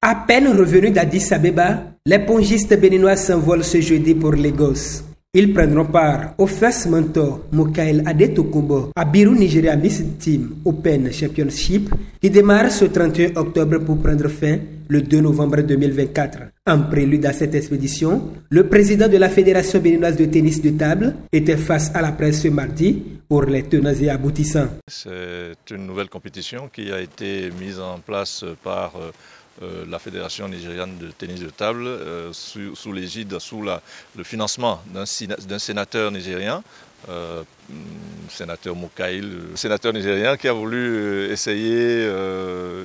À peine revenus d'Addis Abeba, les pongistes béninois s'envolent ce jeudi pour Lagos. Ils prendront part au First Mentor Mukail Adetokunbo Abiru Nigeria Miss Team Open Championship qui démarre ce 31 octobre pour prendre fin le 2 novembre 2024. En prélude à cette expédition, le président de la Fédération béninoise de tennis de table était face à la presse ce mardi pour les tenants et aboutissants. C'est une nouvelle compétition qui a été mise en place par la Fédération nigériane de tennis de table sous l'égide, sous le financement d'un sénateur nigérien, sénateur Mukail, sénateur nigérien qui a voulu essayer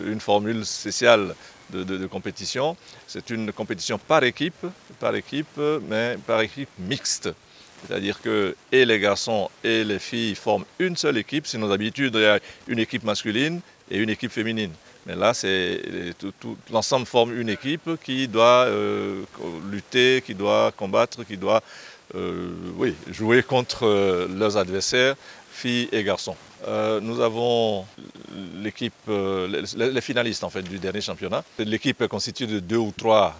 une formule spéciale de compétition. C'est une compétition par équipe, mais par équipe mixte. C'est-à-dire que et les garçons et les filles forment une seule équipe. Sinon, d'habitude, il y a une équipe masculine et une équipe féminine. Mais là, l'ensemble forme une équipe qui doit lutter, qui doit combattre, qui doit jouer contre leurs adversaires, filles et garçons. Nous avons l'équipe, les finalistes en fait, du dernier championnat. L'équipe est constituée de deux ou trois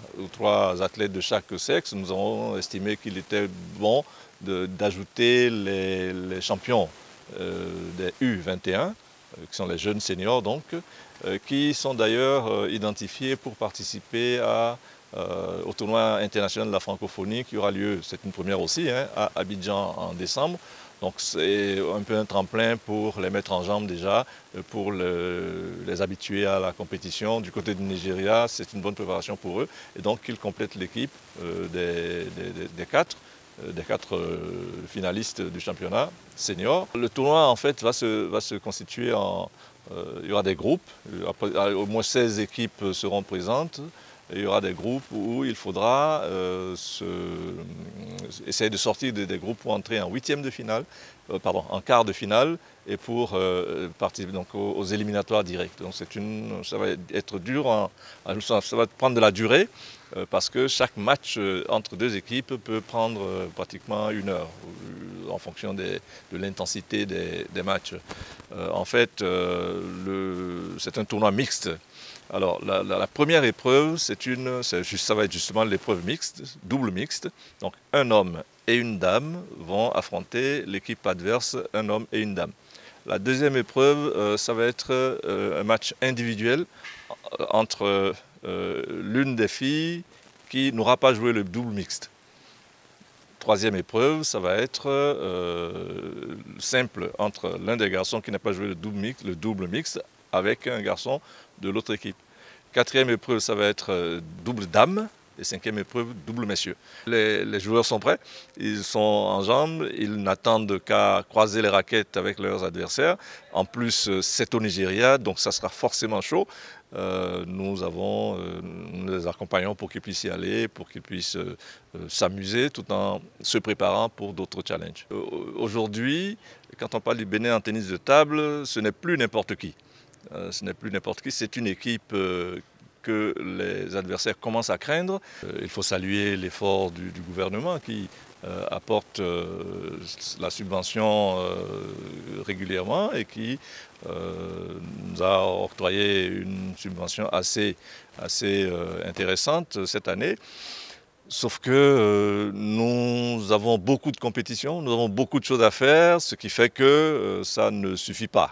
athlètes de chaque sexe. Nous avons estimé qu'il était bon d'ajouter les champions des U21, qui sont les jeunes seniors donc, qui sont d'ailleurs identifiés pour participer au tournoi international de la francophonie qui aura lieu, c'est une première aussi, à Abidjan en décembre. Donc c'est un peu un tremplin pour les mettre en jambe déjà, pour les habituer à la compétition. Du côté du Nigeria, c'est une bonne préparation pour eux. Et donc ils complètent l'équipe des quatre finalistes du championnat senior. Le tournoi en fait va se constituer il y aura des groupes, au moins 16 équipes seront présentes. Et il y aura des groupes où il faudra essayer de sortir des groupes pour entrer en en quart de finale et pour participer donc aux éliminatoires directs. Donc ça va être dur, ça va prendre de la durée parce que chaque match entre deux équipes peut prendre pratiquement 1 heure en fonction de l'intensité des matchs. En fait, c'est un tournoi mixte. Alors, la première épreuve, ça va être justement l'épreuve mixte, double mixte. Donc, un homme et une dame vont affronter l'équipe adverse, un homme et une dame. La deuxième épreuve, ça va être un match individuel entre l'une des filles qui n'aura pas joué le double mixte. Troisième épreuve, ça va être simple entre l'un des garçons qui n'a pas joué le double mixte avec un garçon de l'autre équipe. Quatrième épreuve, ça va être double dame. Et cinquième épreuve, double messieurs. Les joueurs sont prêts, ils sont en jambes, ils n'attendent qu'à croiser les raquettes avec leurs adversaires. En plus, c'est au Nigeria, donc ça sera forcément chaud. Nous les accompagnons pour qu'ils puissent y aller, pour qu'ils puissent s'amuser tout en se préparant pour d'autres challenges. Aujourd'hui, quand on parle du Bénin en tennis de table, ce n'est plus n'importe qui. C'est une équipe que les adversaires commencent à craindre. Il faut saluer l'effort du gouvernement qui apporte la subvention régulièrement et qui nous a octroyé une subvention assez intéressante cette année. Sauf que nous avons beaucoup de compétitions, nous avons beaucoup de choses à faire, ce qui fait que ça ne suffit pas.